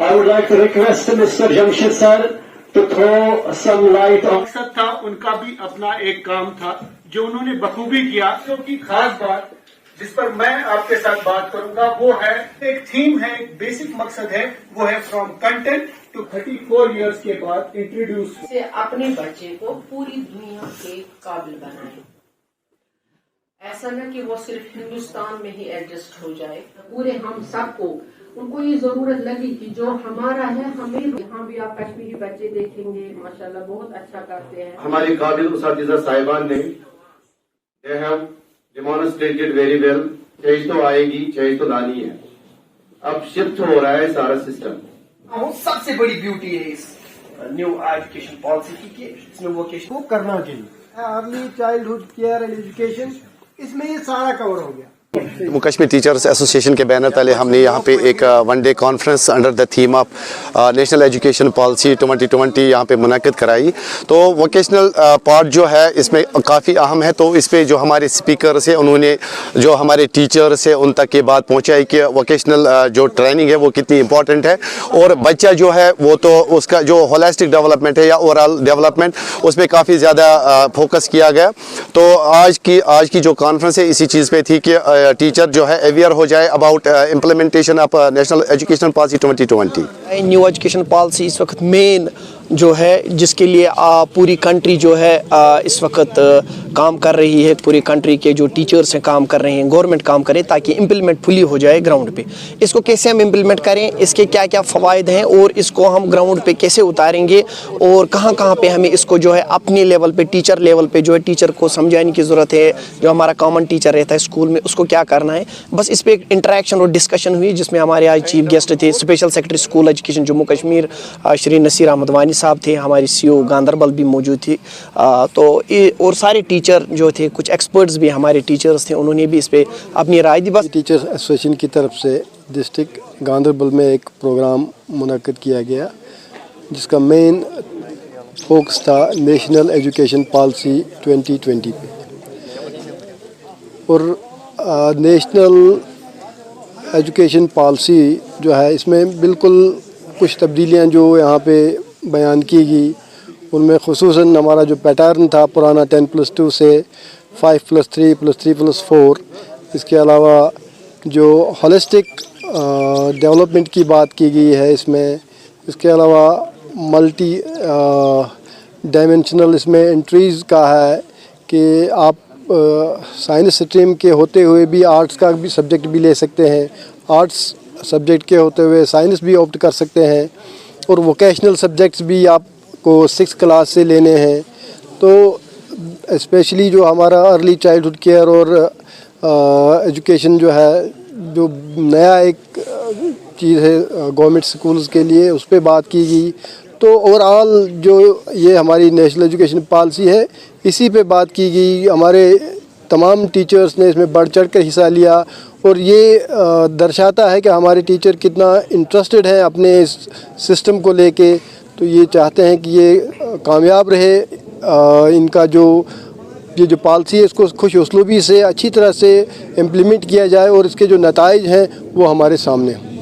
I would like to request Mr. Jamshid sir to throw some light on. مقصد تھا ان کا بھی اپنا ایک کام تھا جو انہوں نے بخوبی کیا. جو کی خاص بات جس پر میں آپ کے ساتھ بات کروں گا وہ ہے ایک تھیم ہے, ایک بیسک مقصد ہے, وہ ہے فرام کنٹینٹ ٹو 34 ایئرس کے بعد انٹروڈیوس سے اپنے بچے کو پوری دنیا کے قابل بنائیں. ایسا نہ کہ وہ صرف ہندوستان میں ہی ایڈجسٹ ہو جائے. پورے ہم سب کو ان کو یہ ضرورت لگی کہ جو ہمارا ہے ہمیں. یہاں بھی آپ کشمیری بچے دیکھیں گے ماشاءاللہ بہت اچھا کرتے ہیں. ہماری قابل اساتذہ صاحبان نے they have demonstrated very well. Change تو آئے گی, چینج تو لانی ہے. اب شفٹ ہو رہا ہے سارا سسٹم. سب سے بڑی بیوٹی ہے اس نیو ایجوکیشن پالیسی کی کہ اس میں ووکیشن کو کرنا چاہیے. Early childhood care and education اس میں یہ سارا کور ہو گیا. جموں کشمیر ٹیچرز ایسوسیشن کے بینر تلے ہم نے یہاں پہ ایک one day conference under the theme of national education policy 2020 یہاں پہ منعقد کرائی. تو ووکیشنل پارٹ جو ہے اس میں کافی اہم ہے. تو اس پہ جو ہمارے اسپیکرس ہیں انہوں نے جو ہمارے ٹیچرس ہیں ان تک یہ بات پہنچائی کہ ووکیشنل جو ٹریننگ ہے وہ کتنی امپورٹنٹ ہے, اور بچہ جو ہے وہ تو اس کا جو ہولسٹک ڈیولپمنٹ ہے یا اوور آل ڈیولپمنٹ اس پہ کافی زیادہ فوکس کیا گیا. تو آج کی جو کانفرنس ہے اسی چیز پہ تھی کہ ٹیچر جو ہے اویئر ہو جائے about implementation of national education policy 2020. New education policy اس وقت مین جو ہے جس کے لیے پوری کنٹری جو ہے اس وقت کام کر رہی ہے. پوری کنٹری کے جو ٹیچرس ہیں کام کر رہے ہیں, گورنمنٹ کام کرے تاکہ امپلیمنٹ فلی ہو جائے گراؤنڈ پہ. اس کو کیسے ہم امپلیمنٹ کریں, اس کے کیا کیا فوائد ہیں, اور اس کو ہم گراؤنڈ پہ کیسے اتاریں گے, اور کہاں کہاں پہ ہمیں اس کو جو ہے اپنے لیول پہ ٹیچر لیول پہ جو ہے ٹیچر کو سمجھانے کی ضرورت ہے. جو ہمارا کامن ٹیچر رہتا ہے اسکول میں اس کو کیا کرنا ہے. بس اس پہ ایک انٹریکشن اور ڈسکشن ہوئی جس میں ہمارے آج چیف گیسٹ تھے special secretary school education Jammu Kashmir Shri Nasir Ahmad Wani صاحب تھے, ہماری سی او گاندربل بھی موجود تھی. تو اور سارے ٹیچر جو تھے, کچھ ایکسپرٹس بھی ہمارے ٹیچرس تھے, انہوں نے بھی اس پہ اپنی رائے دی. بس ٹیچرز ایسوسیشن کی طرف سے ڈسٹرکٹ گاندربل میں ایک پروگرام منعقد کیا گیا جس کا مین فوکس تھا نیشنل ایجوکیشن پالیسی 2020 پہ. اور نیشنل ایجوکیشن پالیسی جو ہے اس میں بالکل کچھ تبدیلیاں جو یہاں پہ بیان کی گئی, ان میں خصوصاً ہمارا جو پیٹرن تھا پرانا 10+2 سے 5+3+3+4, اس کے علاوہ جو ہولسٹک ڈیولپمنٹ کی بات کی گئی ہے اس میں, اس کے علاوہ ملٹی ڈائمینشنل اس میں انٹریز کا ہے کہ آپ سائنس اسٹریم کے ہوتے ہوئے بھی آرٹس کا بھی سبجیکٹ بھی لے سکتے ہیں, آرٹس سبجیکٹ کے ہوتے ہوئے سائنس بھی آپٹ کر سکتے ہیں, اور ووکیشنل سبجیکٹس بھی آپ کو 6 کلاس سے لینے ہیں. تو اسپیشلی جو ہمارا ارلی چائلڈہڈ کیئر اور ایجوکیشن جو ہے جو نیا ایک چیز ہے گورنمنٹ اسکولز کے لیے, اس پہ بات کی گئی. تو اوور آل جو یہ ہماری نیشنل ایجوکیشن پالیسی ہے اسی پہ بات کی گئی. ہمارے تمام ٹیچرز نے اس میں بڑھ چڑھ کر حصہ لیا, اور یہ درشاتا ہے کہ ہمارے ٹیچر کتنا انٹرسٹڈ ہیں اپنے اس سسٹم کو لے کے. تو یہ چاہتے ہیں کہ یہ کامیاب رہے. ان کا یہ جو پالیسی ہے اس کو خوش اسلوبی سے اچھی طرح سے امپلیمنٹ کیا جائے, اور اس کے جو نتائج ہیں وہ ہمارے سامنے ہیں.